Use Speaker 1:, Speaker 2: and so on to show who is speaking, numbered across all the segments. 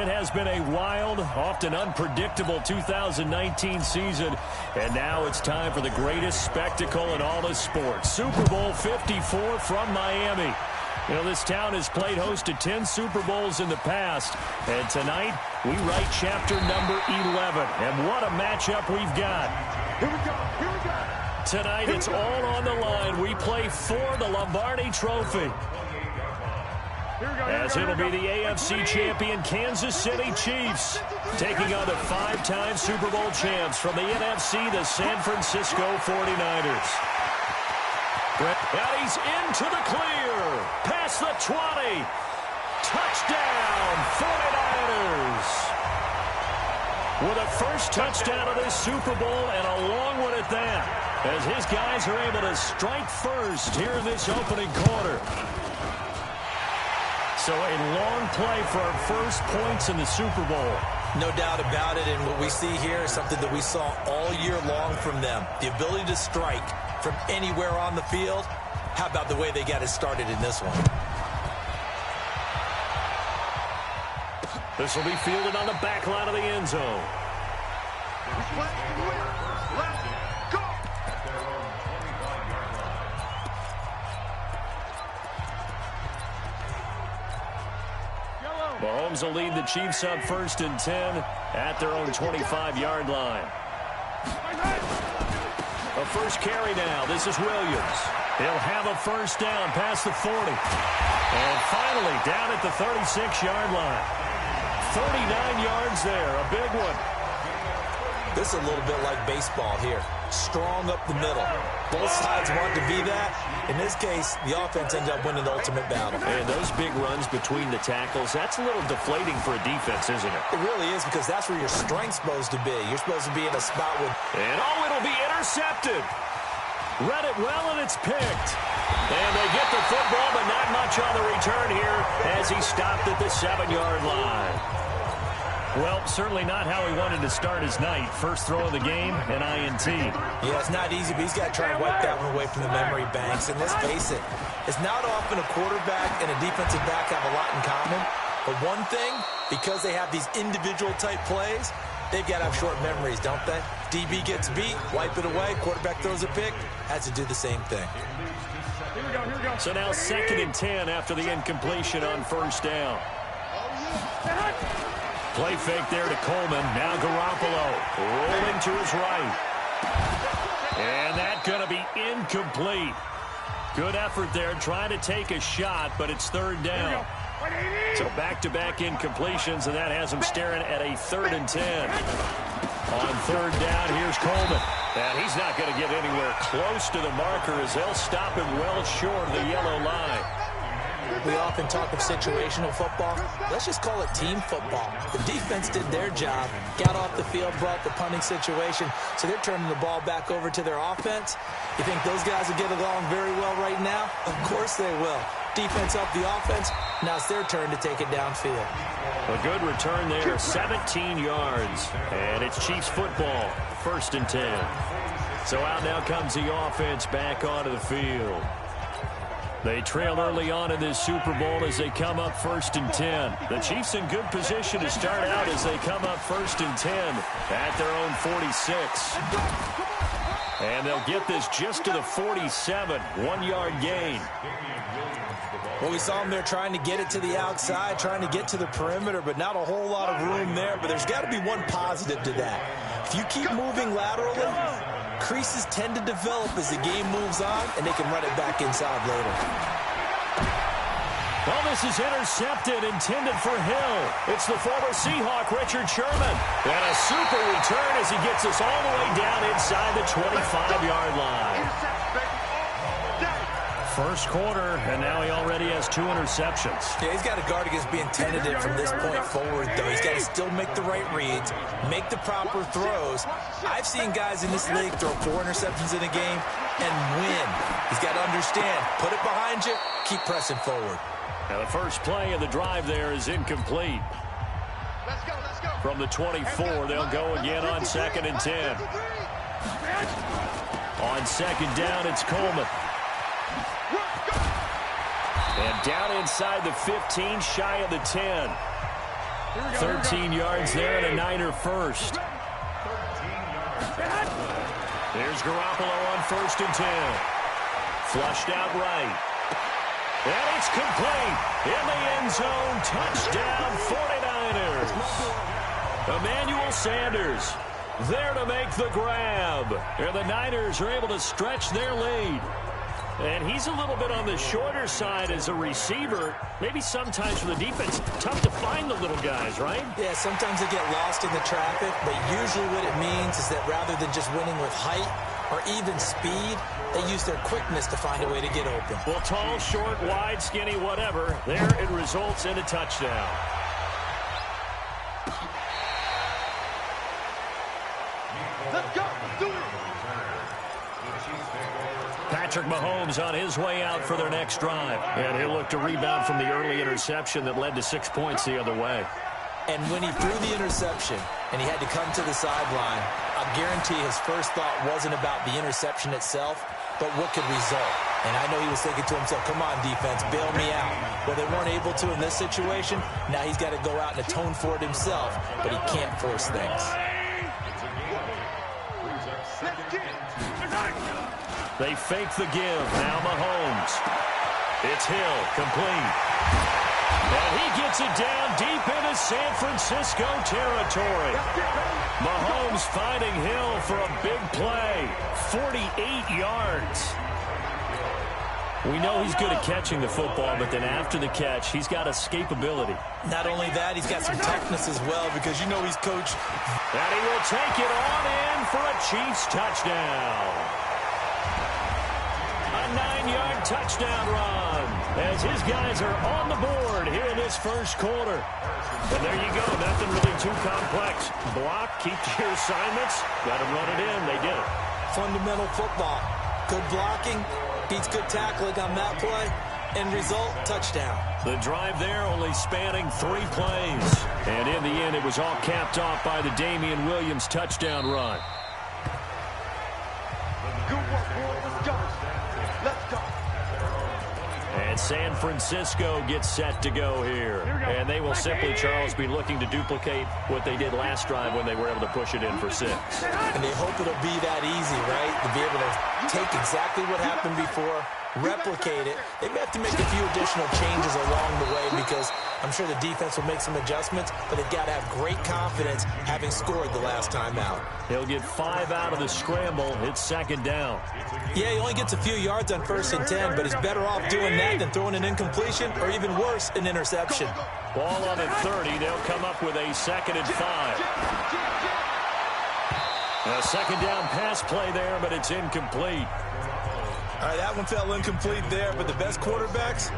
Speaker 1: has been a wild, often unpredictable 2019 season, and now it's time for the greatest spectacle in all of sports. Super Bowl 54 from Miami. You know, this town has played host to 10 Super Bowls in the past, and tonight we write chapter number 11. And what a matchup we've got.
Speaker 2: Here we go. Here we go.
Speaker 1: Tonight it's all on the line. We play for the Lombardi Trophy. As it'll be the AFC champion Kansas City Chiefs taking on the 5-time Super Bowl champs from the NFC, the San Francisco 49ers. And he's into the clear. Past the 20. Touchdown, 49ers. With a first touchdown of this Super Bowl and a long one at that, as his guys are able to strike first here in this opening quarter. So a long play for our first points in the Super Bowl.
Speaker 3: No doubt about it, and what we see here is something that we saw all year long from them. The ability to strike from anywhere on the field. How about the way they got it started in this one?
Speaker 1: This will be fielded on the back line of the end zone. Mahomes will lead the Chiefs up 1st and 10 at their own 25-yard line. A first carry now. This is Williams. He'll have a first down past the 40. And finally down at the 36-yard line. 39 yards there. A big one.
Speaker 3: This is a little bit like baseball here. Strong up the middle. Both sides want to be that. In this case, the offense ends up winning the ultimate battle.
Speaker 1: And those big runs between the tackles, that's a little deflating for a defense, isn't it?
Speaker 3: It really is, because that's where your strength's supposed to be. You're supposed to be in a spot with...
Speaker 1: And it'll be intercepted. Read it well, and it's picked. And they get the football, but not much on the return here as he stopped at the 7-yard line. Well, certainly not how he wanted to start his night. First throw of the game, an INT.
Speaker 3: Yeah, it's not easy, but he's got to try and wipe that one away from the memory banks. And let's face it, it's not often a quarterback and a defensive back have a lot in common. But one thing, because they have these individual type plays, they've got to have short memories, don't they? DB gets beat, wipe it away, quarterback throws a pick, has to do the same thing.
Speaker 1: So now 2nd and 10 after the incompletion on first down. Play fake there to Coleman. Now Garoppolo rolling to his right. And that's going to be incomplete. Good effort there trying to take a shot, but it's 3rd down. So back-to-back incompletions, and that has him staring at a 3rd and 10. On 3rd down, here's Coleman. And he's not going to get anywhere close to the marker as they'll stop him well short of the yellow line.
Speaker 3: We often talk of situational football. Let's just call it team football. The defense did their job, got off the field, brought the punting situation, so they're turning the ball back over to their offense. You think those guys will get along very well right now? Of course they will. Defense up the offense. Now it's their turn to take it downfield.
Speaker 1: A good return there, 17 yards. And it's Chiefs football, 1st and 10. So out now comes the offense back onto the field. They trail early on in this Super Bowl as they come up 1st and 10. The Chiefs in good position to start out as they come up 1st and 10 at their own 46. And they'll get this just to the 47, 1-yard gain.
Speaker 3: Well, we saw them there trying to get it to the outside, trying to get to the perimeter, but not a whole lot of room there. But there's got to be one positive to that. If you keep moving laterally, creases tend to develop as the game moves on, and they can run it back inside later.
Speaker 1: Well, this is intercepted, intended for Hill. It's the former Seahawk, Richard Sherman. And a super return as he gets us all the way down inside the 25-yard line. First quarter, and now he already has 2 interceptions.
Speaker 3: Yeah, he's got to guard against being tentative from this point forward, though. He's got to still make the right reads, make the proper throws. I've seen guys in this league throw 4 interceptions in a game and win. He's got to understand, put it behind you, keep pressing forward.
Speaker 1: Now the first play of the drive there is incomplete.
Speaker 2: Let's go, let's go.
Speaker 1: From the 24, they'll go again on 2nd and 10. On 2nd down, it's Coleman. And down inside the 15, shy of the 10. 13 yards there and a Niner first. Here's Garoppolo on 1st and 10. Flushed out right. And it's complete. In the end zone. Touchdown 49ers. Emmanuel Sanders there to make the grab. And the Niners are able to stretch their lead. And he's a little bit on the shorter side as a receiver. Maybe sometimes for the defense, tough to find the little guys, right?
Speaker 3: Yeah, sometimes they get lost in the traffic, but usually what it means is that rather than just winning with height or even speed, they use their quickness to find a way to get open.
Speaker 1: Well, tall, short, wide, skinny, whatever, there it results in a touchdown.
Speaker 2: Let's go. Do it.
Speaker 1: Patrick Mahomes on his way out for their next drive. And he'll look to rebound from the early interception that led to 6 points the other way.
Speaker 3: And when he threw the interception and he had to come to the sideline, I guarantee his first thought wasn't about the interception itself, but what could result. And I know he was thinking to himself, come on, defense, bail me out. Well, they weren't able to in this situation. Now he's got to go out and atone for it himself, but he can't force things.
Speaker 1: They fake the give. Now Mahomes. It's Hill, complete. And he gets it down deep into San Francisco territory. Mahomes finding Hill for a big play. 48 yards. We know he's good at catching the football, but then after the catch, he's got escapability.
Speaker 3: Not only that, he's got some toughness as well because you know he's coached.
Speaker 1: And he will take it on in for a Chiefs touchdown. A 9-yard touchdown run as his guys are on the board here in this first quarter. And there you go. Nothing really too complex. Block, keep to your assignments, let them run it in. They did it.
Speaker 3: Fundamental football. Good blocking, beats good tackling on that play, and result, touchdown.
Speaker 1: The drive there only spanning 3 plays. And in the end, it was all capped off by the Damian Williams touchdown run.
Speaker 2: Good work, boys. Let's go. Let's go.
Speaker 1: And San Francisco gets set to go here. And they will simply, Charles, be looking to duplicate what they did last drive when they were able to push it in for 6.
Speaker 3: And they hope it'll be that easy, right? To be able to take exactly what happened before, replicate it. They may have to make a few additional changes along the way because I'm sure the defense will make some adjustments, but they've got to have great confidence having scored the last time out.
Speaker 1: He'll get 5 out of the scramble. It's 2nd down.
Speaker 3: Yeah, he only gets a few yards on 1st and 10, but he's better off doing that than throwing an incompletion or even worse, an interception.
Speaker 1: Ball on at 30. They'll come up with a 2nd and 5. A 2nd down pass play there, but it's incomplete.
Speaker 3: All right, that one fell incomplete there, but the best quarterbacks,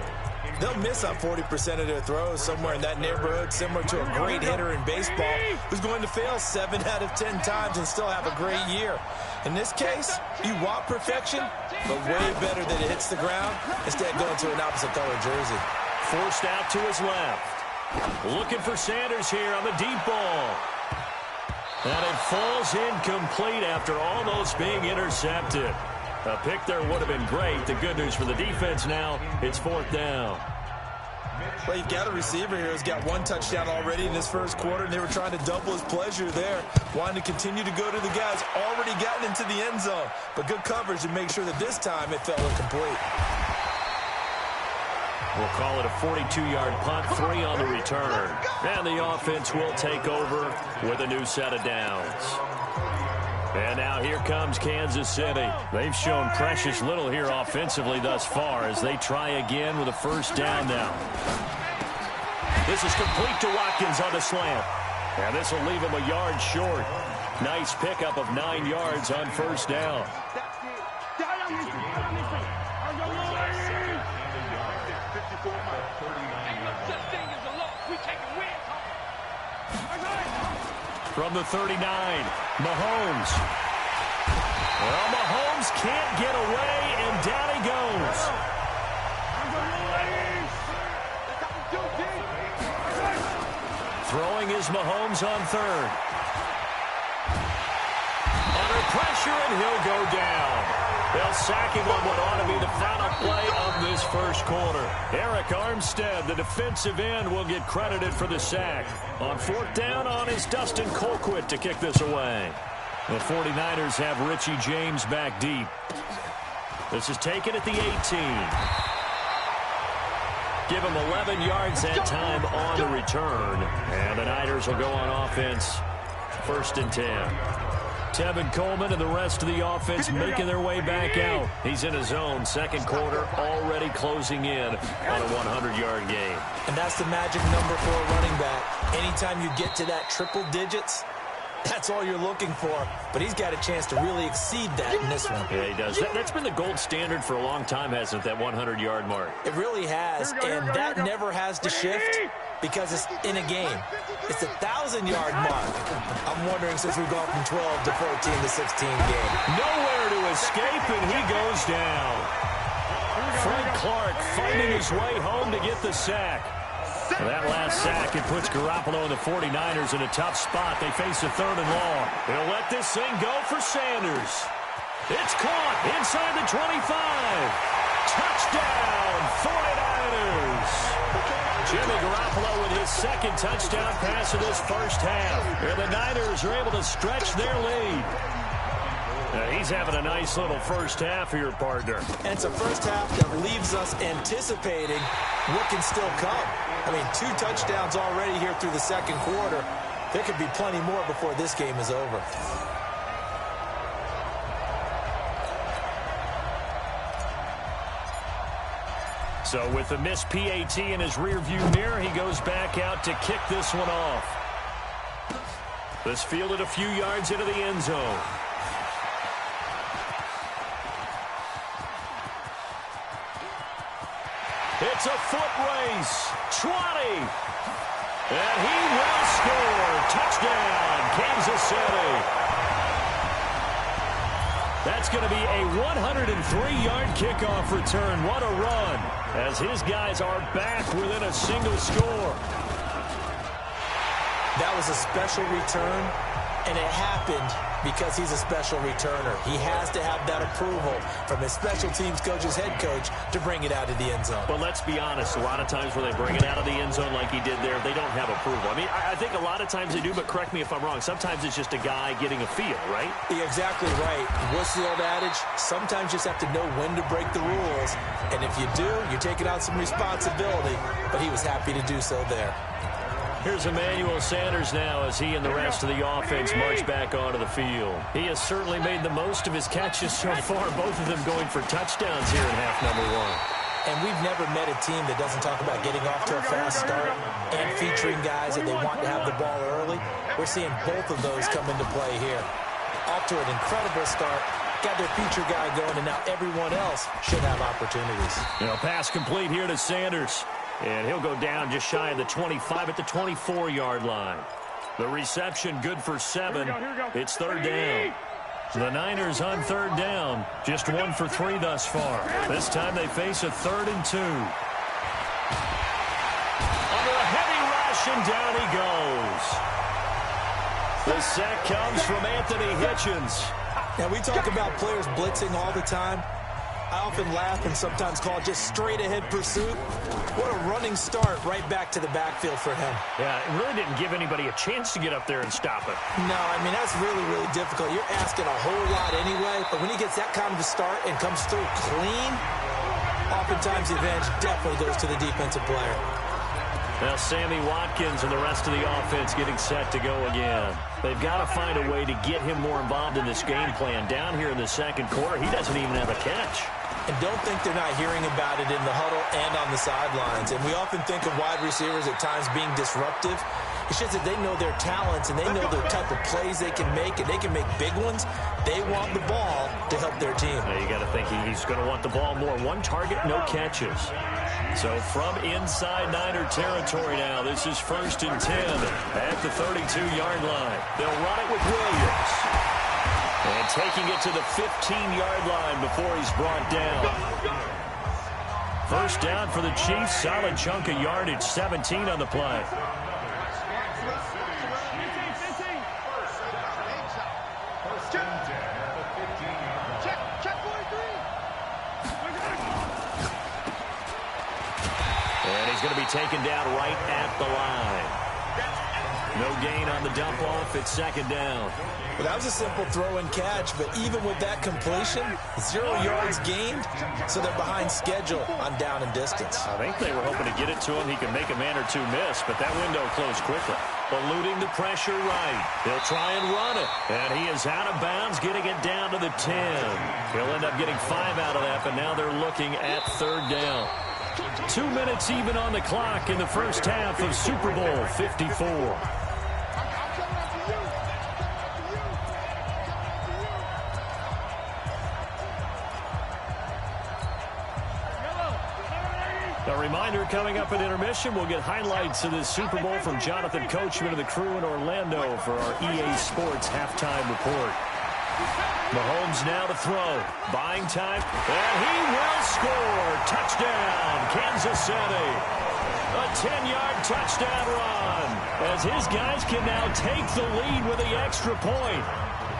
Speaker 3: they'll miss on 40% of their throws, somewhere in that neighborhood, similar to a great hitter in baseball who's going to fail 7 out of 10 times and still have a great year. In this case, you want perfection, but way better that it hits the ground instead of going to an opposite color jersey.
Speaker 1: Forced out to his left. Looking for Sanders here on the deep ball. And it falls incomplete after almost being intercepted. A pick there would have been great. The good news for the defense now, it's 4th down.
Speaker 3: Well, you've got a receiver here who's got 1 touchdown already in this first quarter, and they were trying to double his pleasure there, wanting to continue to go to the guys already gotten into the end zone. But good coverage to make sure that this time it fell incomplete.
Speaker 1: We'll call it a 42-yard punt, 3 on the return. And the offense will take over with a new set of downs. And now here comes Kansas City. They've shown precious little here offensively thus far as they try again with a 1st down now. This is complete to Watkins on the slant. And this will leave him a yard short. Nice pickup of 9 yards on 1st down. From the 39, Mahomes. Well, Mahomes can't get away, and down he goes. Throwing is Mahomes on 3rd. Under pressure, and he'll go down. They'll sack him on what ought to be the final play of this first quarter. Eric Armstead, the defensive end, will get credited for the sack. On fourth down is Dustin Colquitt to kick this away. The 49ers have Richie James back deep. This is taken at the 18. Give him 11 yards that time on the return. And the Niners will go on offense. First and 10. Tevin Coleman and the rest of the offense making their way back out. He's in his zone. Second quarter already closing in on a 100-yard game.
Speaker 3: And that's the magic number for a running back. Anytime you get to that triple digits, that's all you're looking for. But he's got a chance to really exceed that in this one.
Speaker 1: Yeah, he does. That's been the gold standard for a long time, hasn't it, that 100-yard mark?
Speaker 3: It really has, and that never has to shift because it's in a game. It's a 1,000-yard mark. I'm wondering, since we've gone from 12 to 14 to 16 game.
Speaker 1: Nowhere to escape, and he goes down. Fred Clark fighting his way home to get the sack. Well, that last sack, it puts Garoppolo and the 49ers in a tough spot. They face a third and long. They'll let this thing go for Sanders. It's caught inside the 25. Touchdown, 49ers. Jimmy Garoppolo with his second touchdown pass of this first half. And the Niners are able to stretch their lead. He's having a nice little first half here, partner.
Speaker 3: And it's a first half that leaves us anticipating what can still come. I mean, 2 touchdowns already here through the second quarter. There could be plenty more before this game is over.
Speaker 1: So with the missed PAT in his rearview mirror, he goes back out to kick this one off. This fielded a few yards into the end zone. It's a foot race. 20. And he will score. Touchdown, Kansas City. That's going to be a 103-yard kickoff return. What a run, as his guys are back within a single score.
Speaker 3: That was a special return, and it happened because he's a special returner. He has to have that approval from his special teams coach's head coach to bring it out of the end zone.
Speaker 1: But let's be honest, a lot of times when they bring it out of the end zone like he did there, they don't have approval. I mean, I think a lot of times they do, but correct me if I'm wrong. Sometimes it's just a guy getting a feel, right?
Speaker 3: You're exactly right. What's the old adage? Sometimes you just have to know when to break the rules. And if you do, you're taking out some responsibility. But he was happy to do so there.
Speaker 1: Here's Emmanuel Sanders now as he and the rest of the offense march back onto the field. He has certainly made the most of his catches so far, both of them going for touchdowns here in half number 1.
Speaker 3: And we've never met a team that doesn't talk about getting off to a fast start and featuring guys that they want to have the ball early. We're seeing both of those come into play here. Off to an incredible start. Got their feature guy going, and now everyone else should have opportunities.
Speaker 1: Pass complete here to Sanders. And he'll go down just shy of the 25 at the 24-yard line. The reception good for 7. It's third down. The Niners on third down. Just 1 for 3 thus far. This time they face a 3rd and 2. Under a heavy rush, and down he goes. The sack comes from Anthony Hitchens.
Speaker 3: Now, we talk about players blitzing all the time. I often laugh and sometimes call just straight-ahead pursuit. What a running start right back to the backfield for him.
Speaker 1: Yeah, it really didn't give anybody a chance to get up there and stop it.
Speaker 3: No, I mean, that's really, really difficult. You're asking a whole lot anyway, but when he gets that kind of a start and comes through clean, oftentimes the advantage definitely goes to the defensive player.
Speaker 1: Now Sammy Watkins and the rest of the offense getting set to go again. They've got to find a way to get him more involved in this game plan. Down here in the second quarter, he doesn't even have a catch.
Speaker 3: And don't think they're not hearing about it in the huddle and on the sidelines. And we often think of wide receivers at times being disruptive. It's just that they know their talents and they know the type of plays they can make, and they can make big ones. They want the ball to help their team.
Speaker 1: Now you got to think he's going to want the ball more. 1 target, no catches. So from inside Niner territory now, this is 1st and 10 at the 32-yard line. They'll run it with Williams. And taking it to the 15-yard line before he's brought down. First down for the Chiefs. Solid chunk of yardage. 17 on the play.
Speaker 2: Check 43.
Speaker 1: taken down right at the line. No gain on the dump-off. It's second down.
Speaker 3: Well, that was a simple throw and catch, but even with that completion, 0 yards gained, so they're behind schedule on down and distance.
Speaker 1: I think they were hoping to get it to him. He could make a man or two miss, but that window closed quickly. Eluding the pressure right. He'll try and run it. And he is out of bounds, getting it down to the 10. He'll end up getting 5 out of that, but now they're looking at third down. 2 minutes even on the clock in the first half of Super Bowl 54. A reminder, coming up at intermission, we'll get highlights of this Super Bowl from Jonathan Coachman of the crew in Orlando for our EA Sports halftime report. Mahomes now to throw. Buying time. And he will score. Touchdown, Kansas City. A 10-yard touchdown run as his guys can now take the lead with the extra point.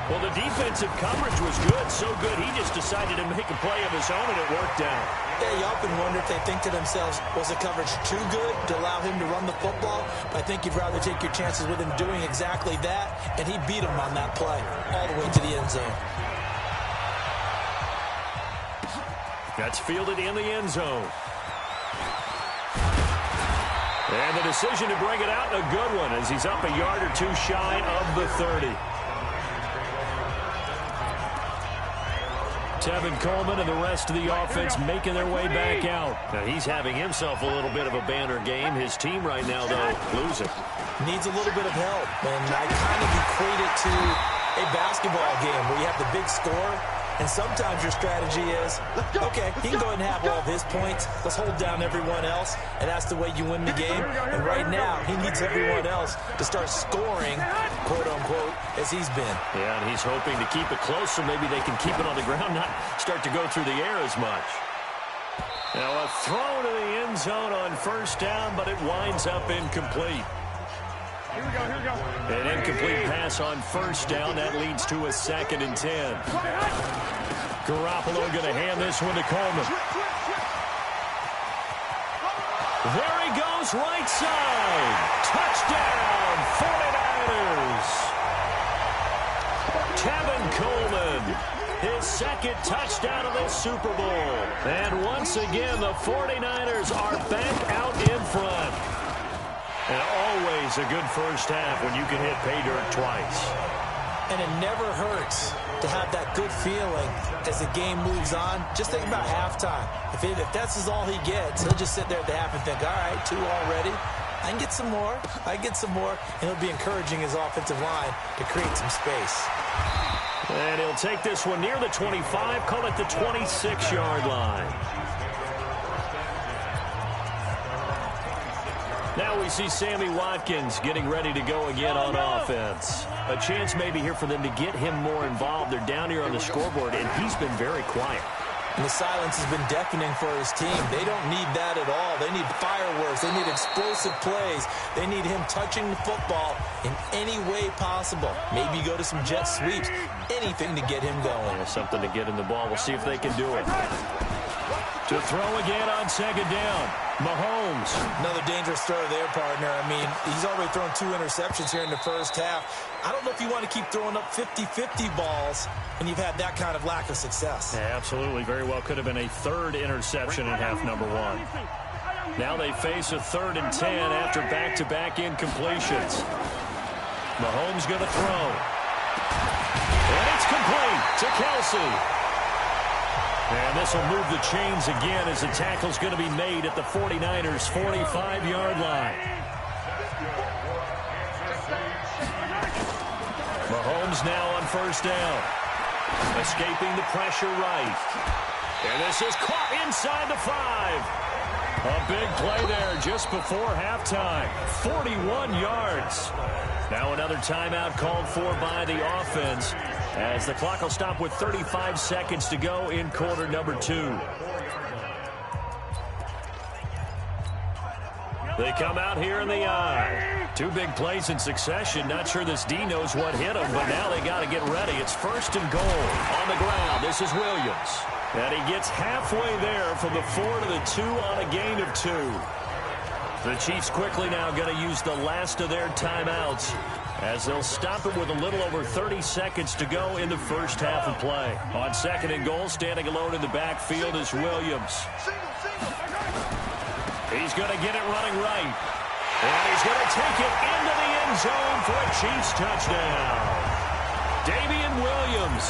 Speaker 1: Well, the defensive coverage was good, so good he just decided to make a play of his own, and it worked out.
Speaker 3: Yeah, you often wonder if they think to themselves, was the coverage too good to allow him to run the football? I think you'd rather take your chances with him doing exactly that, and he beat him on that play all the way to the end zone.
Speaker 1: That's fielded in the end zone. And the decision to bring it out, a good one, as he's up a yard or two shy of the 30. Tevin Coleman and the rest of the offense making their way back out. Now, he's having himself a little bit of a banner game. His team right now, though, losing.
Speaker 3: Needs a little bit of help, and I kind of equate it to a basketball game where you have the big score, and sometimes your strategy is, okay, he can go ahead and have all of his points. Let's hold down everyone else, and that's the way you win the game. And right now, he needs everyone else to start scoring, quote-unquote, as he's been.
Speaker 1: Yeah, and he's hoping to keep it close so maybe they can keep it on the ground, not start to go through the air as much. Now, a throw to the end zone on first down, but it winds up incomplete.
Speaker 2: Here we go.
Speaker 1: An incomplete pass on first down. That leads to a 2nd and 10. Garoppolo going to hand this one to Coleman. There he goes, right side. Touchdown, 49ers. Tevin Coleman, his 2nd touchdown of this Super Bowl. And once again, the 49ers are back out in front. And always a good first half when you can hit pay dirt twice.
Speaker 3: And it never hurts to have that good feeling as the game moves on. Just think about halftime. If that's all he gets, he'll just sit there at the half and think, all right, 2 already. I can get some more. And he'll be encouraging his offensive line to create some space.
Speaker 1: And he'll take this one near the 25, call it the 26-yard line. Now we see Sammy Watkins getting ready to go again on offense. A chance maybe here for them to get him more involved. They're down here on the scoreboard, and he's been very quiet.
Speaker 3: And the silence has been deafening for his team. They don't need that at all. They need fireworks. They need explosive plays. They need him touching the football in any way possible. Maybe go to some jet sweeps. Anything to get him going.
Speaker 1: Yeah, something to get in the ball. We'll see if they can do it. To throw again on second down. Mahomes.
Speaker 3: Another dangerous throw there, partner. I mean, he's already thrown 2 interceptions here in the first half. I don't know if you want to keep throwing up 50-50 balls when you've had that kind of lack of success.
Speaker 1: Yeah, absolutely. Very well could have been a 3rd interception in half number 1. Now they face a 3rd and 10 after back-to-back incompletions. Mahomes going to throw. And it's complete to Kelsey. And this will move the chains again as the tackle's going to be made at the 49ers' 45-yard line. Mahomes now on first down. Escaping the pressure right. And this is caught inside the 5. A big play there just before halftime. 41 yards. Now another timeout called for by the offense, as the clock will stop with 35 seconds to go in quarter number 2. They come out here in the eye. 2 big plays in succession. Not sure this D knows what hit him, but now they got to get ready. It's 1st and goal on the ground. This is Williams. And he gets halfway there from the 4 to the 2 on a gain of 2. The Chiefs quickly now going to use the last of their timeouts as they'll stop it with a little over 30 seconds to go in the first half of play. On second and goal, standing alone in the backfield is Williams. He's going to get it running right. And he's going to take it into the end zone for a Chiefs touchdown. Damian Williams,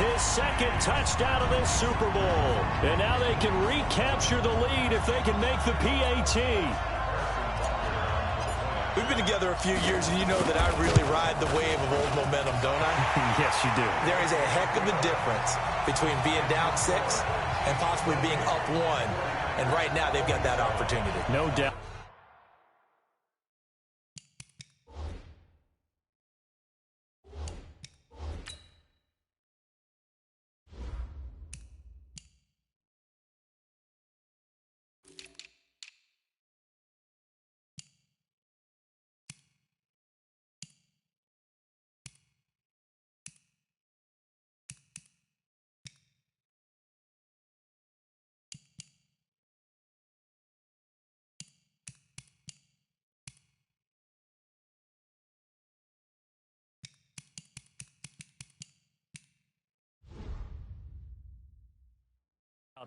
Speaker 1: his second touchdown of this Super Bowl. And now they can recapture the lead if they can make the PAT.
Speaker 3: We've been together a few years, and you know that I really ride the wave of old momentum, don't I?
Speaker 1: Yes, you do.
Speaker 3: There is a heck of a difference between being down 6 and possibly being up 1. And right now, they've got that opportunity.
Speaker 1: No doubt.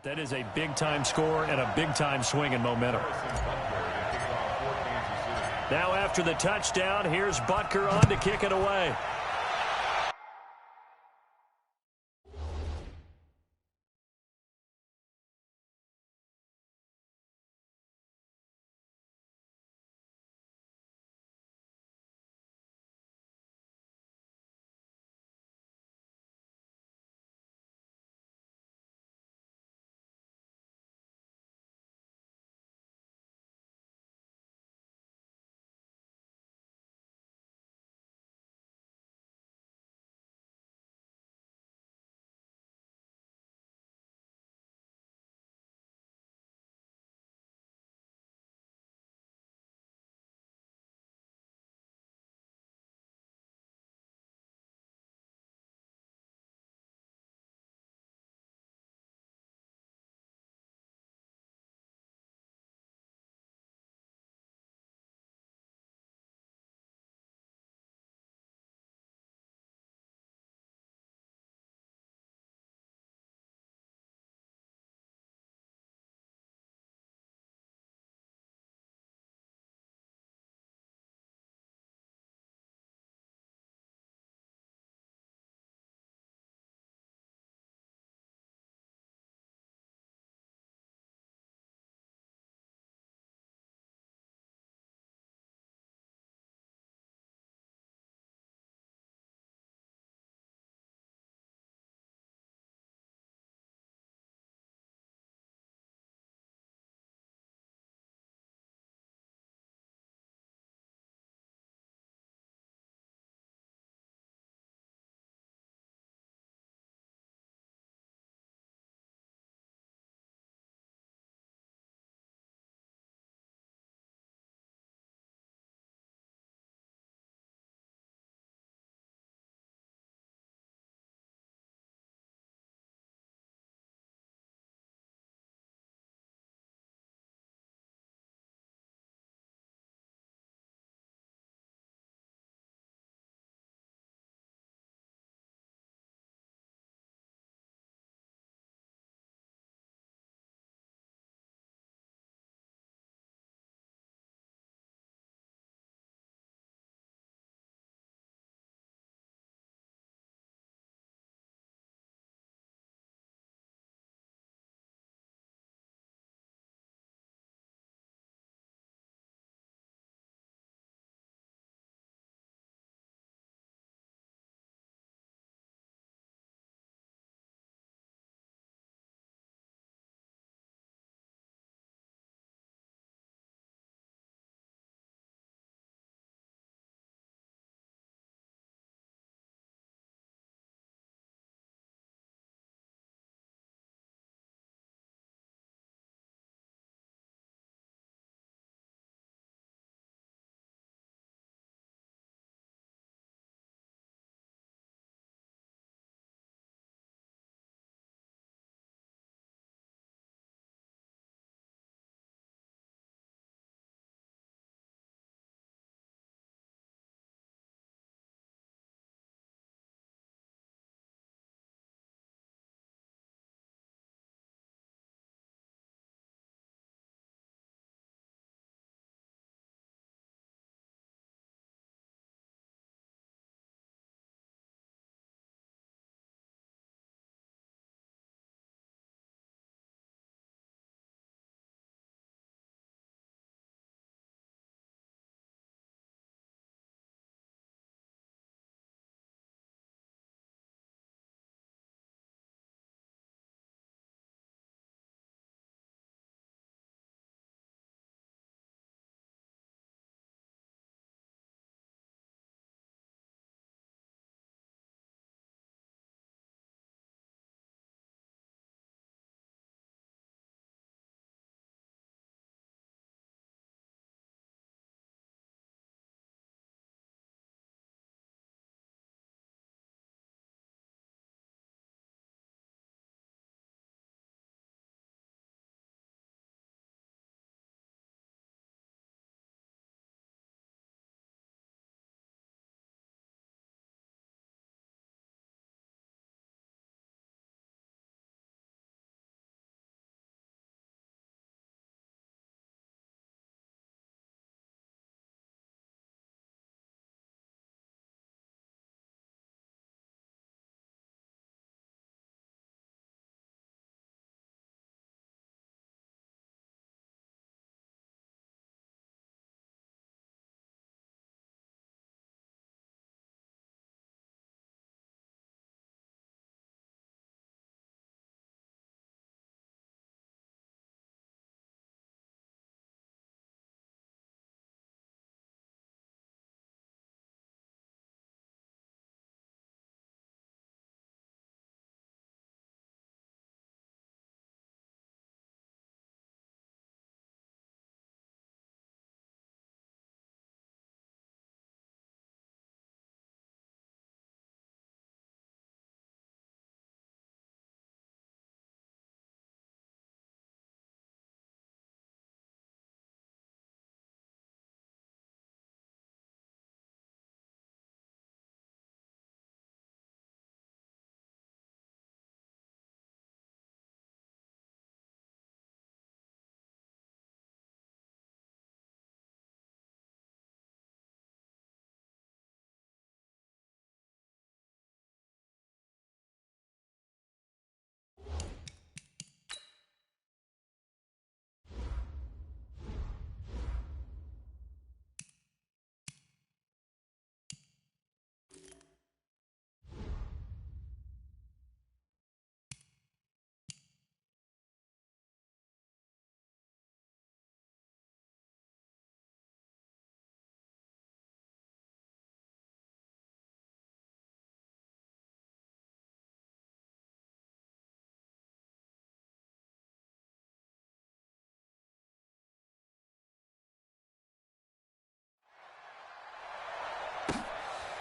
Speaker 1: That is a big-time score and a big-time swing in momentum. Now after the touchdown, here's Butker on to kick it away.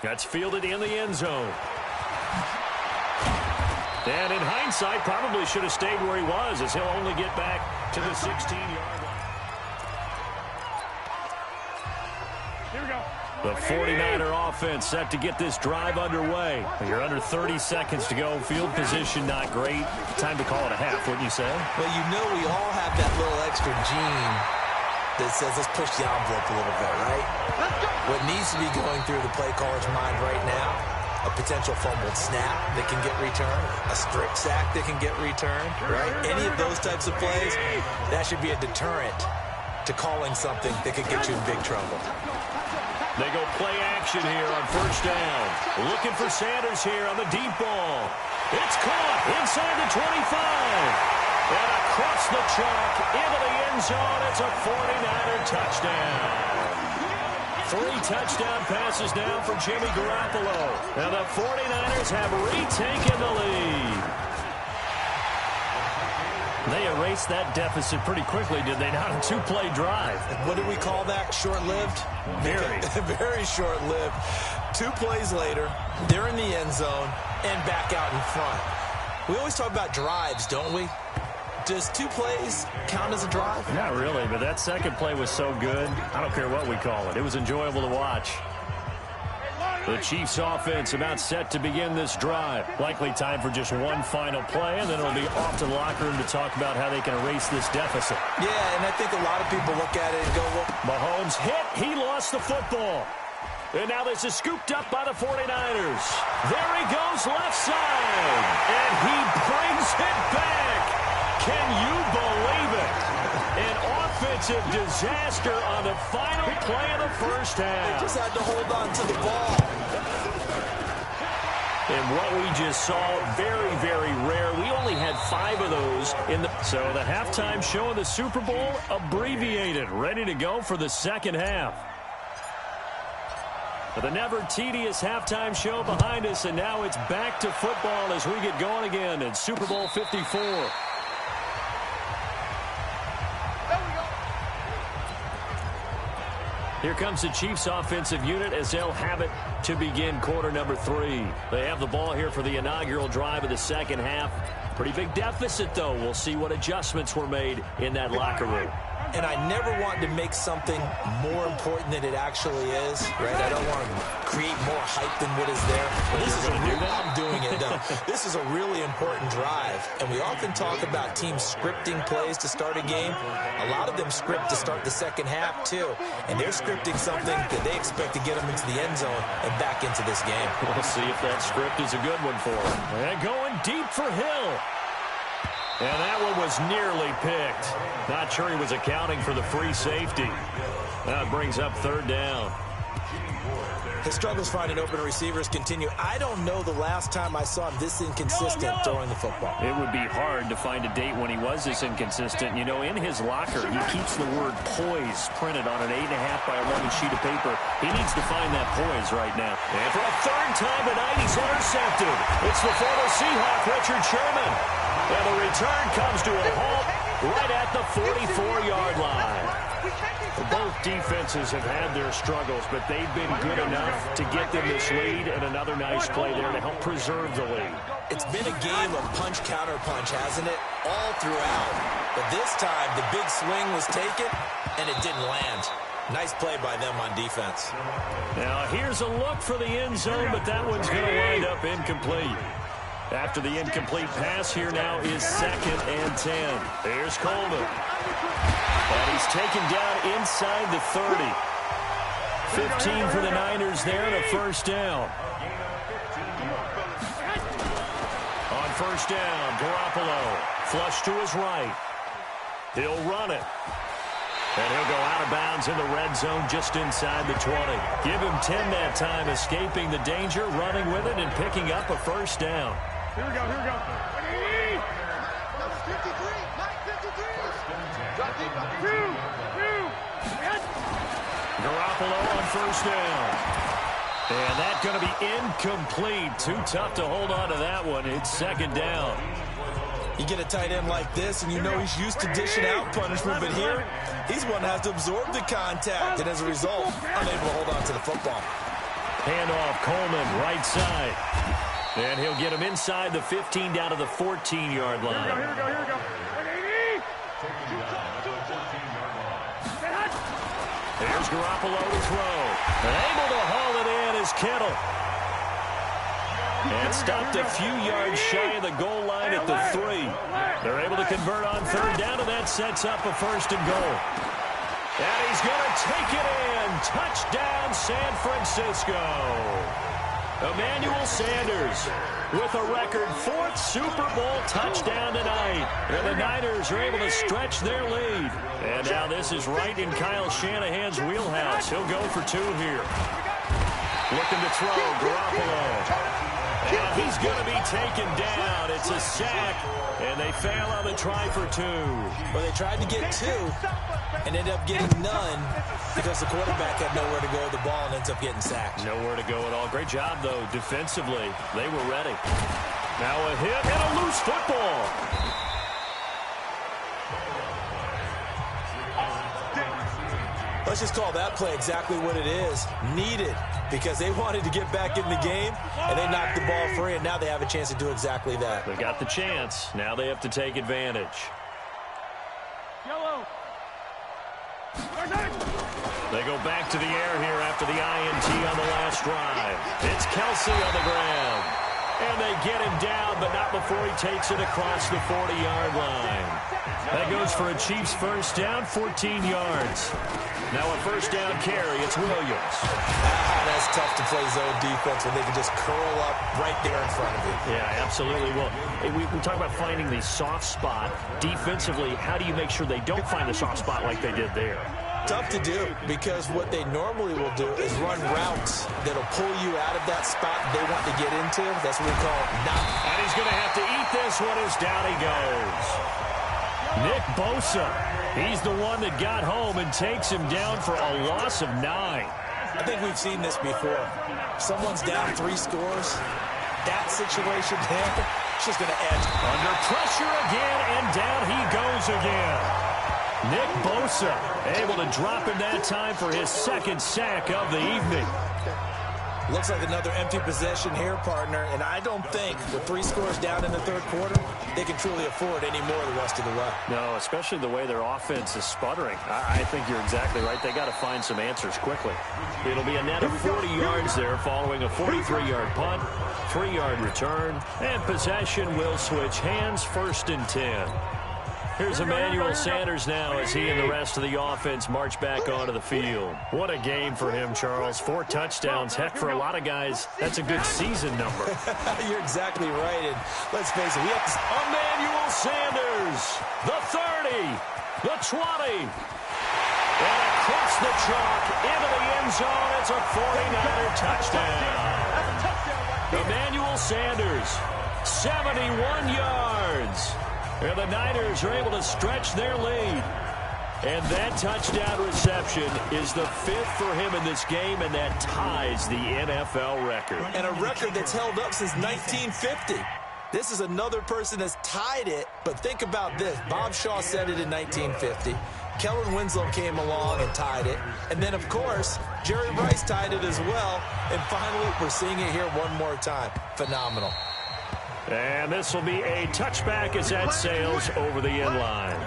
Speaker 1: That's fielded in the end zone. And in hindsight, probably should have stayed where he was, as he'll only get back to the 16-yard line.
Speaker 2: Here we go.
Speaker 1: The 49er offense set to get this drive underway. You're under 30 seconds to go. Field position not great. Time to call it a half, wouldn't you say?
Speaker 3: Well, you know we all have that little extra gene that says let's push the envelope a little bit, right? What needs to be going through the play caller's mind right now, a potential fumbled snap that can get returned, a strip sack that can get returned, right? Any of those types of plays, that should be a deterrent to calling something that could get you in big trouble.
Speaker 1: They go play action here on first down. Looking for Sanders here on the deep ball. It's caught inside the 25. And across the chalk into the end zone. It's a 49er touchdown. 3 touchdown passes now for Jimmy Garoppolo. And the 49ers have retaken the lead. They erased that deficit pretty quickly, did they not? A 2-play drive.
Speaker 3: What did we call that? Short-lived?
Speaker 1: Very.
Speaker 3: Very short-lived. 2 plays later, they're in the end zone and back out in front. We always talk about drives, don't we? Does 2 plays count as a drive?
Speaker 1: Not really, but that second play was so good. I don't care what we call it. It was enjoyable to watch. The Chiefs offense about set to begin this drive. Likely time for just one final play, and then it'll be off to the locker room to talk about how they can erase this deficit.
Speaker 3: Yeah, and I think a lot of people look at it and go, well,
Speaker 1: Mahomes hit. He lost the football. And now this is scooped up by the 49ers. There he goes left side. And he brings it back. Can you believe it? An offensive disaster on the final play of the first half.
Speaker 3: they just had to hold on to the ball.
Speaker 1: And what we just saw, very, very rare. We only had 5 of those in the... So the halftime show of the Super Bowl abbreviated, ready to go for the second half. But the never tedious halftime show behind us, and now it's back to football as we get going again in Super Bowl 54. Here comes the Chiefs offensive unit as they'll have it to begin quarter number 3. They have the ball here for the inaugural drive of the second half. Pretty big deficit, though. We'll see what adjustments were made in that locker room.
Speaker 3: And I never want to make something more important than it actually is, right? I don't want to create more hype than what is there. But this is I'm doing it, though. This is a really important drive. And we often talk about teams scripting plays to start a game. A lot of them script to start the second half, too. And they're scripting something that they expect to get them into the end zone and back into this game.
Speaker 1: We'll see if that script is a good one for them. And going deep for Hill. And that one was nearly picked. Not sure he was accounting for the free safety. That brings up third down.
Speaker 3: His struggles finding open receivers continue. I don't know the last time I saw him this inconsistent throwing the football.
Speaker 1: It would be hard to find a date when he was this inconsistent. You know, in his locker, he keeps the word poise printed on an 8.5 by 11 sheet of paper. He needs to find that poise right now. And for a third time tonight, he's intercepted. It's the former Seahawk, Richard Sherman. And the return comes to a halt right at the 44-yard line. Both defenses have had their struggles, but they've been good enough to get them this lead, and another nice play there to help preserve the lead.
Speaker 3: It's been a game of punch-counter-punch, hasn't it? All throughout. But this time, the big swing was taken, and it didn't land. Nice play by them on defense.
Speaker 1: Now, here's a look for the end zone, but that one's going to wind up incomplete. After the incomplete pass, here now is 2nd and 10. There's Coleman. And he's taken down inside the 30. 15 for the Niners there and a first down. On first down, Garoppolo. Flush to his right. He'll run it. And he'll go out of bounds in the red zone just inside the 20. Give him 10 that time, escaping the danger, running with it, and picking up a first down.
Speaker 2: Here we go, here we go.
Speaker 1: Garoppolo on first down. And that's going to be incomplete. Too tough to hold on to that one. It's 2nd down.
Speaker 3: You get a tight end like this, and you know he's used to dishing out punishment, but here, he's one that has to absorb the contact, and as a result, unable to hold on to the football.
Speaker 1: Handoff, Coleman, right side. And he'll get him inside the 15 down to the 14-yard line.
Speaker 2: Here we go, here we go.
Speaker 1: There's Garoppolo to throw. And able to haul it in is Kittle. And stopped a few yards shy of the goal line at the 3. They're able to convert on third down, and that sets up a 1st and goal. And he's going to take it in. Touchdown, San Francisco. Emmanuel Sanders with a record 4th Super Bowl touchdown tonight. And the Niners are able to stretch their lead. And now this is right in Kyle Shanahan's wheelhouse. He'll go for 2 here. Looking to throw, Garoppolo. And he's going to be taken down. It's a sack, and they fail on the try for 2.
Speaker 3: Well, they tried to get 2 and ended up getting none because the quarterback had nowhere to go with the ball and ends up getting sacked.
Speaker 1: Nowhere to go at all. Great job, though, defensively. They were ready. Now a hit and a loose football.
Speaker 3: Let's just call that play exactly what it is. Needed, because they wanted to get back in the game, and they knocked the ball free, and now they have a chance to do exactly that.
Speaker 1: They got the chance. Now they have to take advantage.
Speaker 2: Yellow.
Speaker 1: They go back to the air here after the INT on the last drive. It's Kelsey on the ground. And they get him down, but not before he takes it across the 40-yard line. That goes for a Chiefs 1st down, 14 yards. Now a 1st down carry. It's Williams.
Speaker 3: That's tough to play zone defense when they can just curl up right there in front of you.
Speaker 1: Yeah, absolutely. Well, we talk about finding the soft spot. Defensively, how do you make sure they don't find the soft spot like they did there?
Speaker 3: Tough to do, because what they normally will do is run routes that'll pull you out of that spot they want to get into. That's what we call knock.
Speaker 1: And he's going to have to eat this one as down he goes. Nick Bosa, he's the one that got home and takes him down for a loss of 9.
Speaker 3: I think we've seen this before. Someone's down 3 scores. That situation there, it's just going to edge.
Speaker 1: Under pressure again, and down he goes again. Nick Bosa able to drop him that time for his 2nd sack of the evening.
Speaker 3: Looks like another empty possession here, partner, and I don't think with 3 scores down in the 3rd quarter, they can truly afford any more the rest of the way.
Speaker 1: No, especially the way their offense is sputtering. I think you're exactly right. They got to find some answers quickly. It'll be a net of 40 yards there following a 43-yard punt, 3-yard return, and possession will switch hands, 1st and 10. Here's Emmanuel Sanders now as he and the rest of the offense march back onto the field. What a game for him, Charles. 4 touchdowns. Heck, for a lot of guys, that's a good season number.
Speaker 3: You're exactly right. And let's face it, we have to...
Speaker 1: Emmanuel Sanders, the 30, the 20, and across the chalk into the end zone. It's a 49er touchdown. Emmanuel Sanders, 71 yards. And the Niners are able to stretch their lead. And that touchdown reception is the 5th for him in this game, and that ties the NFL record.
Speaker 3: And a record that's held up since 1950. This is another person that's tied it, but think about this. Bob Shaw said it in 1950. Kellen Winslow came along and tied it. And then, of course, Jerry Rice tied it as well. And finally, we're seeing it here one more time. Phenomenal.
Speaker 1: And this will be a touchback as that sails over the end line.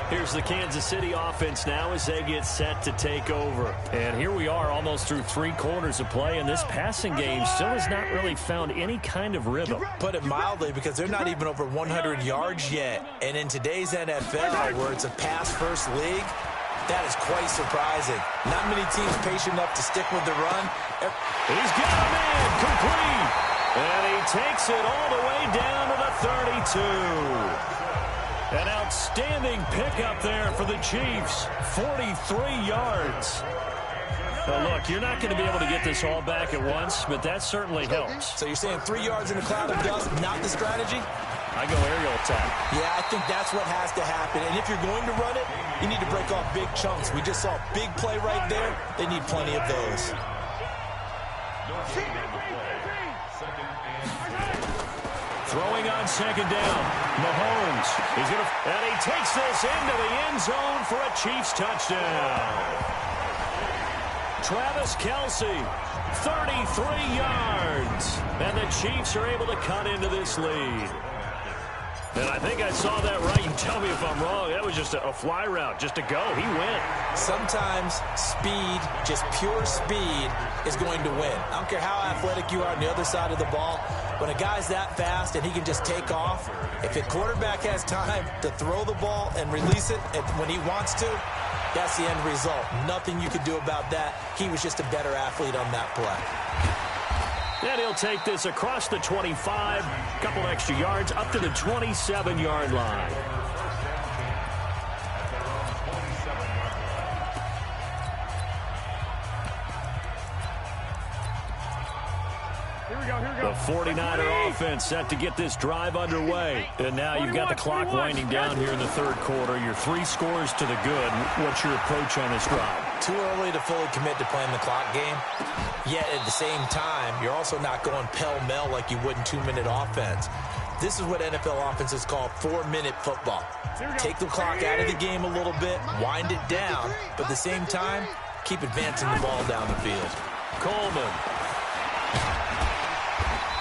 Speaker 1: Here's the Kansas City offense now as they get set to take over. And here we are almost through 3 quarters of play, and this passing game still has not really found any kind of rhythm.
Speaker 3: Put it mildly, because they're not even over 100 yards yet. And in today's NFL, where it's a pass-first league, that is quite surprising. Not many teams patient enough to stick with the run.
Speaker 1: He's got him in, complete. And he takes it all the way down to the 32. An outstanding pickup there for the Chiefs. 43 yards. Now look, you're not going to be able to get this all back at once, but that certainly helps.
Speaker 3: So you're saying 3 yards in a cloud of dust, not the strategy?
Speaker 1: I go aerial attack.
Speaker 3: Yeah, I think that's what has to happen. And if you're going to run it, you need to break off big chunks. We just saw a big play right there. They need plenty of those.
Speaker 1: Throwing on 2nd down. Mahomes. And he takes this into the end zone for a Chiefs touchdown. Travis Kelce, 33 yards. And the Chiefs are able to cut into this lead. And I think I saw that right. You tell me if I'm wrong. That was just a fly route, just to go. He went.
Speaker 3: Sometimes speed, just pure speed, is going to win. I don't care how athletic you are on the other side of the ball. When a guy's that fast and he can just take off, if the quarterback has time to throw the ball and release it when he wants to, that's the end result. Nothing you could do about that. He was just a better athlete on that play.
Speaker 1: And he'll take this across the 25, a couple extra yards, up to the 27-yard line. The 49er offense set to get this drive underway. And now you've got the clock winding down here in the third quarter. You're 3 scores to the good. What's your approach on this drive?
Speaker 3: Too early to fully commit to playing the clock game. Yet at the same time, you're also not going pell-mell like you would in 2-minute offense. This is what NFL offenses call 4-minute football. Take the clock out of the game a little bit, wind it down, but at the same time, keep advancing the ball down the field.
Speaker 1: Coleman.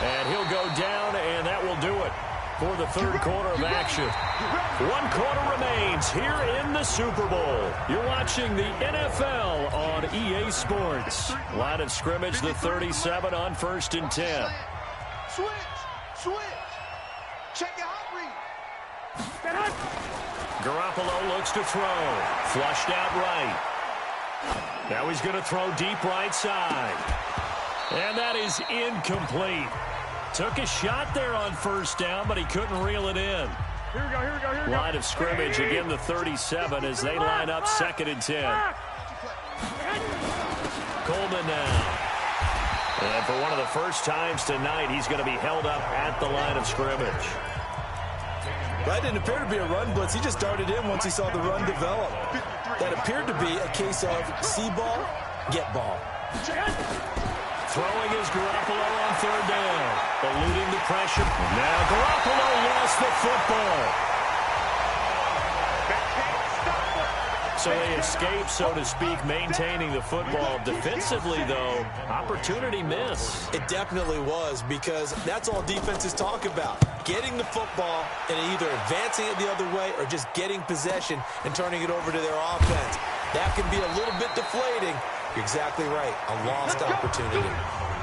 Speaker 1: And he'll go down, and that will do it for the third quarter of action. 1 quarter remains here in the Super Bowl. You're watching the NFL on EA Sports. Line of scrimmage, the 37 on 1st and 10.
Speaker 4: Switch. Check your hot read.
Speaker 1: Garoppolo looks to throw. Flushed out right. Now he's going to throw deep right side. And that is incomplete. Took a shot there on 1st down, but he couldn't reel it in.
Speaker 2: Here we go.
Speaker 1: Line of scrimmage, again the 37 as they line up 2nd and 10. Coleman now. And for one of the first times tonight, he's going to be held up at the line of scrimmage.
Speaker 3: That didn't appear to be a run blitz. He just darted in once he saw the run develop. That appeared to be a case of see ball, get ball.
Speaker 1: Throwing is Garoppolo on 3rd down. Eluding the pressure. Now Garoppolo lost the football. So they escape, so to speak, maintaining the football. Defensively, though, opportunity miss.
Speaker 3: It definitely was, because that's all defenses talk about. Getting the football and either advancing it the other way or just getting possession and turning it over to their offense. That can be a little bit deflating. You're exactly right. A lost opportunity.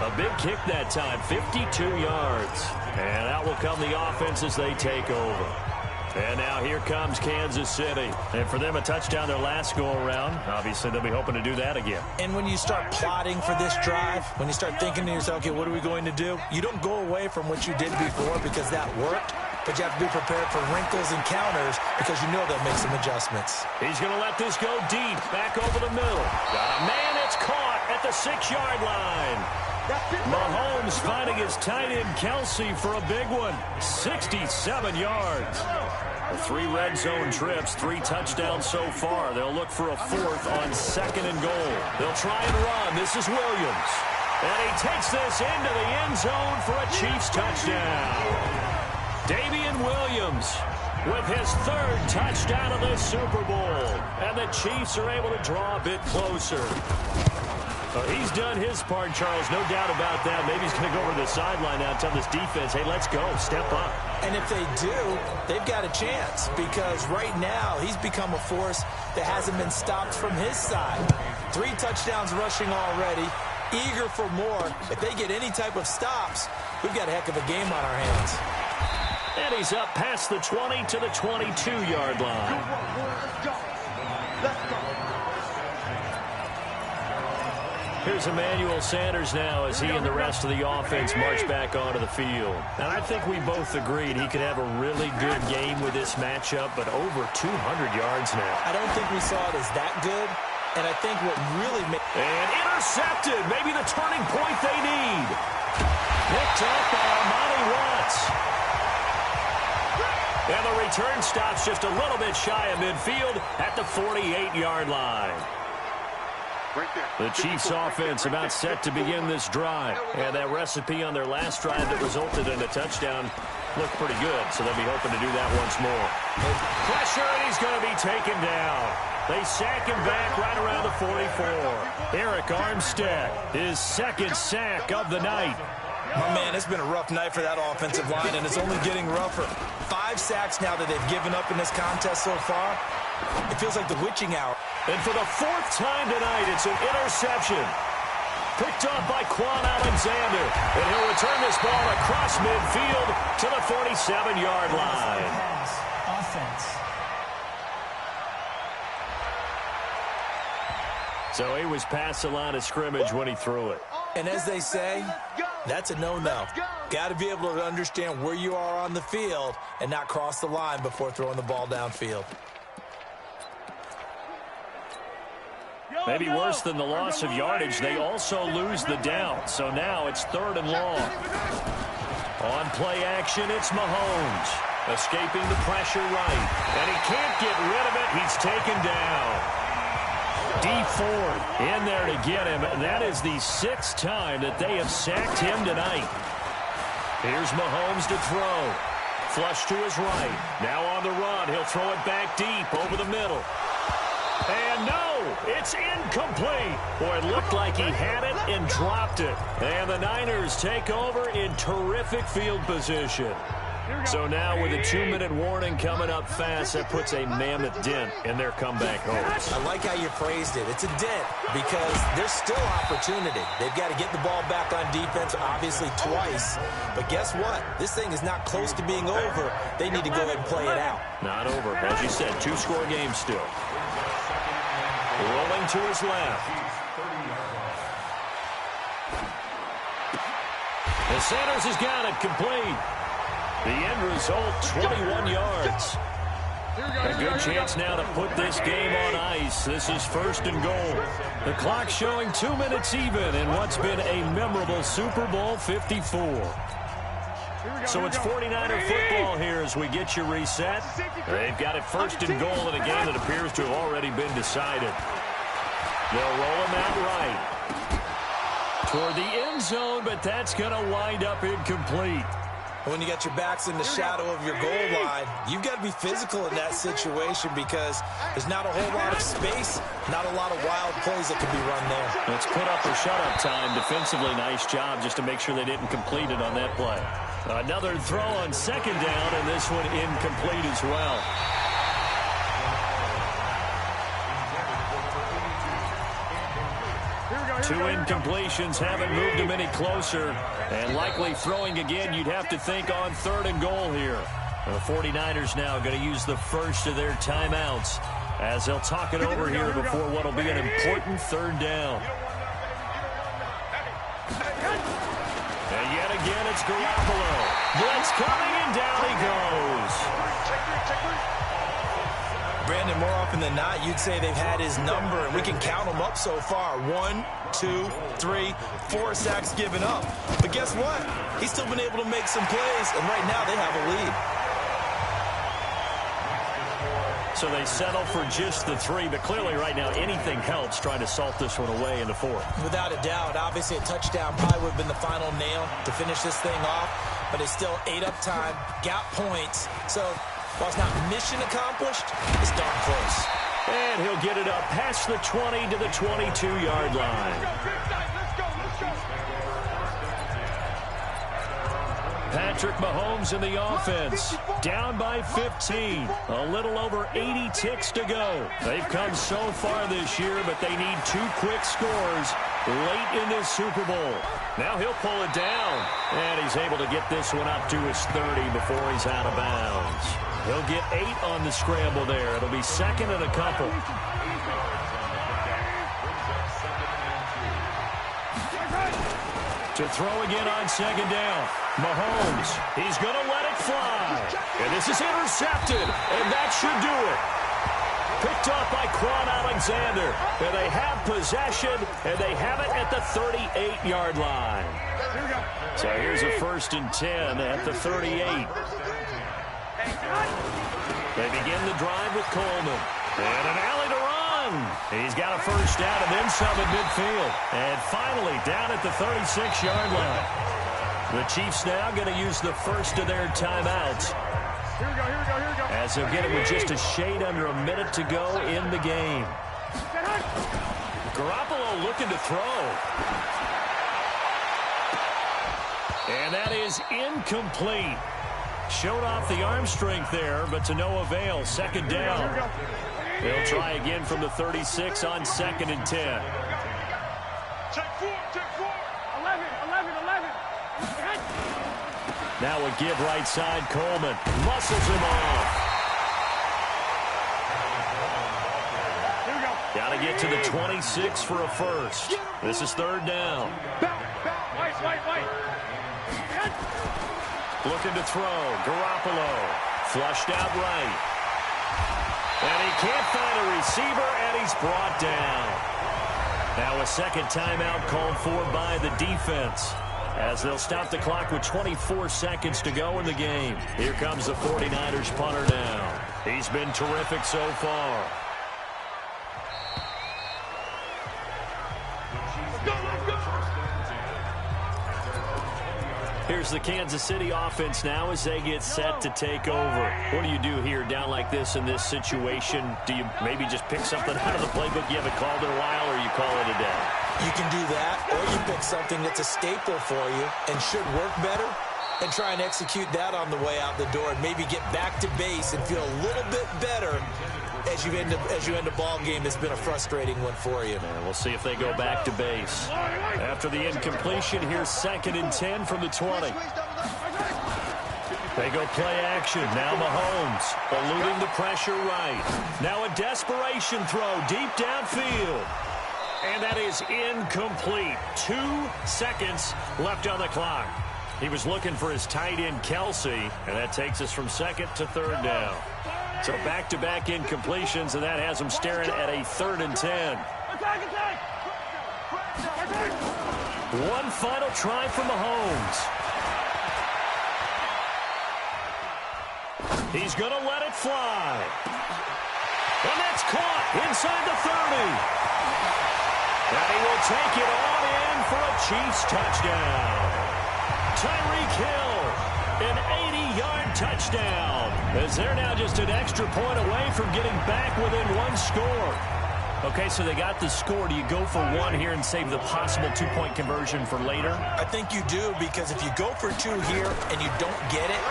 Speaker 1: A big kick that time, 52 yards. And out will come the offense as they take over. And now here comes Kansas City. And for them, a touchdown their last go-around. Obviously, they'll be hoping to do that again.
Speaker 3: And when you start plotting for this drive, when you start thinking to yourself, okay, what are we going to do? You don't go away from what you did before because that worked. But you have to be prepared for wrinkles and counters because you know they'll make some adjustments.
Speaker 1: He's going to let this go deep, back over the middle. Got a man, it's caught at the 6-yard line. Mahomes finding his tight end Kelce for a big one. 67 yards. 3 red zone trips, 3 touchdowns so far. They'll look for a 4th on 2nd and goal. They'll try and run. This is Williams. And he takes this into the end zone for a Chiefs touchdown. Damian Williams with his 3rd touchdown of the Super Bowl. And the Chiefs are able to draw a bit closer. He's done his part, Charles, no doubt about that. Maybe he's going to go over to the sideline now and tell this defense, hey, let's go, step up.
Speaker 3: And if they do, they've got a chance because right now he's become a force that hasn't been stopped from his side. 3 touchdowns rushing already, eager for more. If they get any type of stops, we've got a heck of a game on our hands.
Speaker 1: And he's up past the 20 to the 22-yard line.
Speaker 4: Let's go.
Speaker 1: Here's Emmanuel Sanders now as he and the rest of the offense march back onto the field. And I think we both agreed he could have a really good game with this matchup, but over 200 yards now.
Speaker 3: I don't think we saw it as that good, and I think what really made...
Speaker 1: And intercepted, maybe the turning point they need. Picked up by Armani Watts. And the return stops just a little bit shy of midfield at the 48-yard line. The Chiefs offense about set to begin this drive. And that recipe on their last drive that resulted in a touchdown looked pretty good, so they'll be hoping to do that once more. Pressure, and he's going to be taken down. They sack him back right around the 44. Arik Armstead, his second sack of the night.
Speaker 3: My man, it's been a rough night for that offensive line, and it's only getting rougher. 5 sacks now that they've given up in this contest so far. It feels like the witching hour.
Speaker 1: And for the 4th time tonight, it's an interception. Picked up by Quan Alexander. And he'll return this ball across midfield to the 47-yard line.
Speaker 5: Offense.
Speaker 1: So he was past the line of scrimmage when he threw it.
Speaker 3: And as they say, that's a no-no. Got to be able to understand where you are on the field and not cross the line before throwing the ball downfield.
Speaker 1: Maybe worse than the loss of yardage, they also lose the down. So now it's 3rd and long. On play action, it's Mahomes. Escaping the pressure right. And he can't get rid of it. He's taken down. Dee Ford in there to get him. That is the 6th time that they have sacked him tonight. Here's Mahomes to throw. Flush to his right. Now on the run. He'll throw it back deep over the middle. And no, it's incomplete. Boy, it looked like he had it and dropped it. And the Niners take over in terrific field position. So now with a 2-minute warning coming up fast, that puts a mammoth dent in their comeback hopes.
Speaker 3: I like how you praised it. It's a dent because there's still opportunity. They've got to get the ball back on defense, obviously twice. But guess what? This thing is not close to being over. They need to go ahead and play it out.
Speaker 1: Not over. As you said, 2-score game still. Rolling to his left. The Sanders has got it complete. The end result, 21 yards. A good chance now to put this game on ice. This is 1st and goal. The clock showing 2 minutes even in what's been a memorable Super Bowl 54. So it's 49er football here as we get you reset. They've got it 1st and goal in a game that appears to have already been decided. They'll roll him out right toward the end zone, but that's going to wind up incomplete.
Speaker 3: When you got your backs in the shadow of your goal line, you've got to be physical in that situation because there's not a whole lot of space, not a lot of wild plays that can be run there.
Speaker 1: It's put up or shut up time. Defensively, nice job just to make sure they didn't complete it on that play. Another throw on 2nd down, and this one incomplete as well. Two incompletions haven't moved him any closer. And likely throwing again, you'd have to think on 3rd and goal here. The 49ers now going to use the first of their timeouts as they'll talk it over here before what will be an important 3rd down. And yet again, it's Garoppolo. Blitz coming, and down he goes.
Speaker 3: Brandon, more often than not, you'd say they've had his number, and we can count them up so far. 1, 2, 3, 4 sacks given up. But guess what? He's still been able to make some plays, and right now they have a lead.
Speaker 1: So they settle for just the 3, but clearly right now anything helps trying to salt this one away in the 4th.
Speaker 3: Without a doubt, obviously a touchdown probably would have been the final nail to finish this thing off, but it's still 8 up time, got points, so while it's not mission accomplished, it's darn close.
Speaker 1: And he'll get it up past the 20 to the 22-yard line. Patrick Mahomes in the offense, down by 15. A little over 80 ticks to go. They've come so far this year, but they need 2 quick scores late in this Super Bowl. Now he'll pull it down, and he's able to get this one up to his 30 before he's out of bounds. He'll get 8 on the scramble there. It'll be 2nd and a couple. To throw again on 2nd down. Mahomes, he's going to let it fly. And this is intercepted, and that should do it. Picked up by Quan Alexander. And they have possession, and they have it at the 38-yard line. So here's a 1st and 10 at the 38. They begin the drive with Coleman. And an alley to run. He's got a 1st down and then some at midfield. And finally down at the 36-yard line. The Chiefs now going to use the first of their timeouts.
Speaker 2: Here we go, here we go, here we go.
Speaker 1: As they'll get it with just a shade under a minute to go in the game. Garoppolo looking to throw. And that is incomplete. Showed off the arm strength there, but to no avail. Second down. They'll try again from the 36 on 2nd and 10.
Speaker 4: Check four.
Speaker 2: 11.
Speaker 1: Now a give right side. Coleman muscles him off.
Speaker 2: Here we go.
Speaker 1: Got to get to the 26 for a first. This is 3rd down.
Speaker 2: White.
Speaker 1: Looking to throw. Garoppolo. Flushed out right. And he can't find a receiver, and he's brought down. Now a second timeout called for by the defense, as they'll stop the clock with 24 seconds to go in the game. Here comes the 49ers punter now. He's been terrific so far. Here's the Kansas City offense now as they get set to take over. What do you do here down like this in this situation? Do you maybe just pick something out of the playbook you haven't called in a while, or you call it a day?
Speaker 3: You can do that, or you pick something that's a staple for you and should work better and try and execute that on the way out the door and maybe get back to base and feel a little bit better as you end a ball game that's been a frustrating one for you.
Speaker 1: And we'll see if they go back to base. After the incompletion, here's 2nd and 10 from the 20. They go play action. Now Mahomes eluding the pressure right. Now a desperation throw deep downfield. And that is incomplete. 2 seconds left on the clock. He was looking for his tight end, Kelsey, and that takes us from 2nd to 3rd down. So back-to-back incompletions, and that has him staring at a 3rd and 10. One final try from Mahomes. He's going to let it fly. And that's caught inside the 30. And he will take it on in for a Chiefs touchdown. Tyreek Hill, an 80-yard touchdown, as they're now just an extra point away from getting back within 1 score. Okay, so they got the score. Do you go for 1 here and save the possible 2-point conversion for later?
Speaker 3: I think you do, because if you go for 2 here and you don't get it,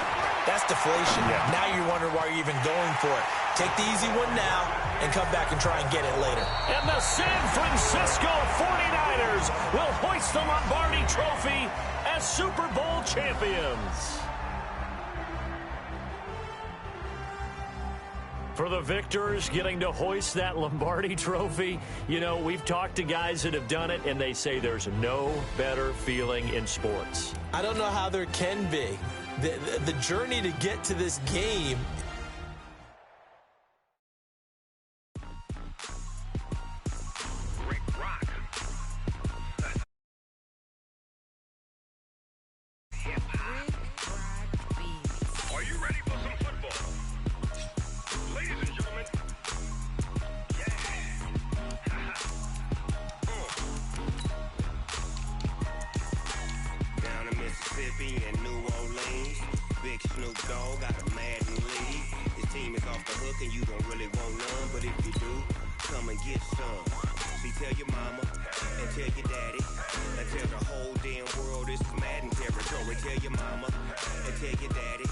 Speaker 3: that's deflation.
Speaker 1: Yeah.
Speaker 3: Now you're wondering why you're even going for it. Take the easy one now and come back and try and get it later.
Speaker 1: And the San Francisco 49ers will hoist the Lombardi Trophy as Super Bowl champions. For the victors getting to hoist that Lombardi Trophy, you know, we've talked to guys that have done it, and they say there's no better feeling in sports.
Speaker 3: I don't know how there can be. The journey to get to this game.
Speaker 5: And New Orleans, Big Snoop Dogg got a Madden league. His team is off the hook and you don't really want none, but if you do, come and get some. See, tell your mama and tell your daddy and tell the whole damn world this is Madden territory. Tell your mama and tell your daddy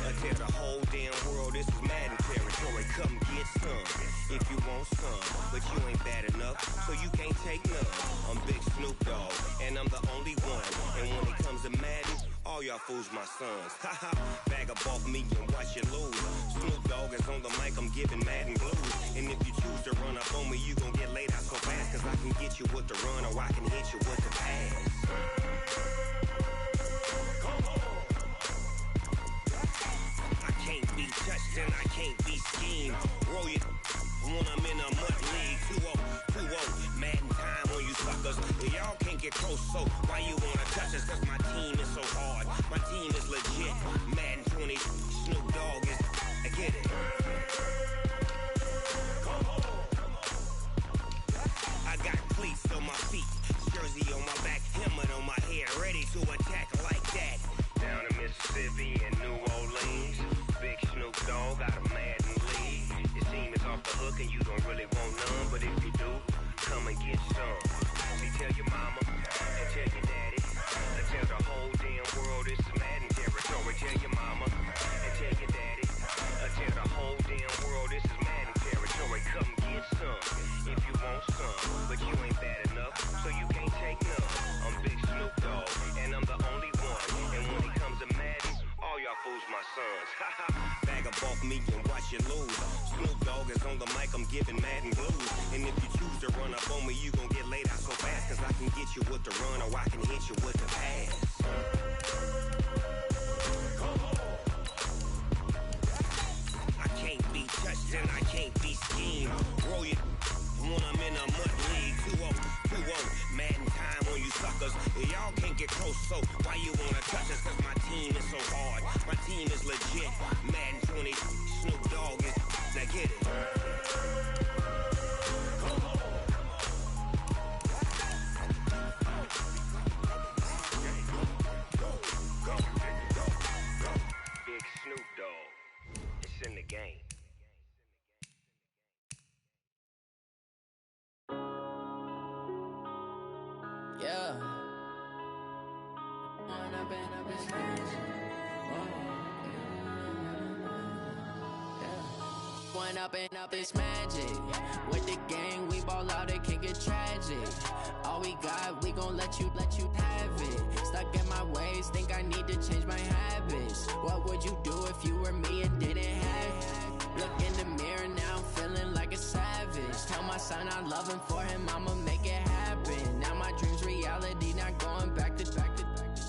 Speaker 5: and tell the whole damn world this is Madden territory. Come get some if you want some, but you ain't bad enough, so you can't take none. I'm Big Snoop Dogg and I'm the only one, and when it comes to Madden, all y'all fools my sons. Haha, bag up off me and watch you lose. Snoop Dogg is on the mic, I'm giving Madden blues. And if you choose to run up on me, you gon' get laid out so fast, cause I can get you with the run or I can hit you with the pass. I can't be touched and I can't be schemed. Roll you when I'm in a mud league. 2-0, Madden time on you suckers. Y'all can't get close, so why you wanna touch us? Cause my team is so hard. My team is legit. Madden 20, Snoop Dogg is, I get it. I got cleats on my feet, jersey on my back, helmet on my head, ready to attack like that. Down in Mississippi and New Orleans, Big Snoop up off me and watch you lose. Snoop Dogg is on the mic, I'm giving Madden blues. And if you choose to run up on me, you gon' get laid out so fast. Cause I can get you with the run or I can hit you with the pass. I can't be touched and I can't be schemed. Roll you when I'm in a mud league. 2-0, Madden time on you suckers. Y'all can't get close, so why you wanna touch us? Cause my team is so hard, my team is legit. Madden 20, Snoop Dogg is, now get it. Big Snoop Dogg, it's in the game.
Speaker 6: Yeah. One up and up is magic. With the gang, we ball out, it can get tragic. All we got, we gon' let you have it. Stuck in my ways, think I need to change my habits. What would you do if you were me and didn't have it? Look in the mirror now, I'm feeling like a savage. Tell my son I love him, for him I'ma make it happen. Now my dream's reality, not going back to.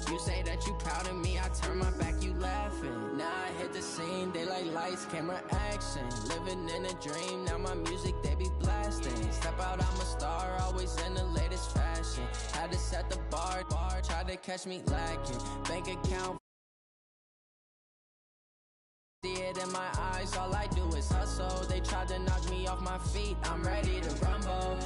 Speaker 6: You say that you proud of me, I turn my back, you laughing. Now I hit the scene, they like lights, camera, action. Living in a dream, now my music, they be blasting. Step out, I'm a star, always in the latest fashion. Had to set the bar, try to catch me lacking. Bank account, see it in my eyes, all I do is hustle. They tried to knock me off my feet, I'm ready to rumble.